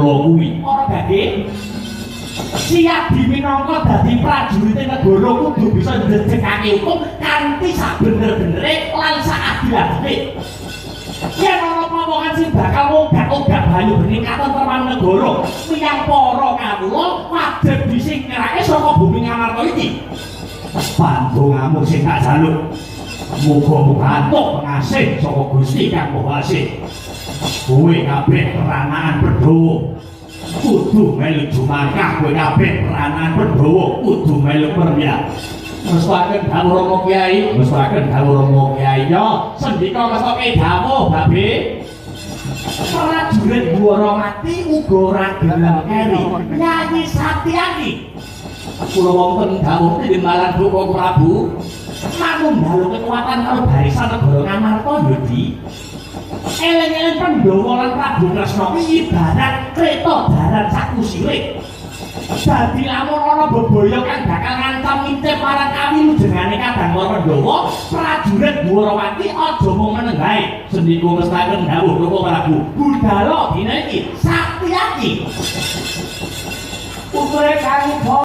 Kurawa kuwi. Ora Gage. Siap diminangka dadi prajurit negara kudu bisa njejegake hukum kanthi sabener-benere lan saadil-adile. Yen ana pamongan sing bakal ogak-ogak banyu bening katentraman negara, miyang para kawula wajib disingkirake saka bumi Ngamarta iki. Pandongamu sing tak jaluk. Muga-muga antuk pengasih saka Gusti Kang Maha Asih. Kowe kabeh peranaan Pandhawa kudu melu jumakah, kowe kabeh peranaan Pandhawa kudu melu perya. Mestakaken dawuh Rama Kyai, mestakaken dawuh Rama Kyai. Yo, sendika mestake dawuh, Babe. Prajurit Dwarawati uga ora gelem keri nyanyi Satyaki. Kula wonten dawuh timbalan Duka Prabu. Manunggal kekuatan karo barisan negara Ngamarta yo Di. Eling-eling Pandhawa lan Prabu Kresna kuwi ibarat kreta darat sakusile. Dadi lamun ana bebaya kang bakal ngancam ngintip marang kawilujengane Kadang Pandhawa, prajurit Dwarawati aja mung meneng bae. Sendika mestakaken dawuh Duka Prabu. Budhal dina iki Satyaki. Putre kang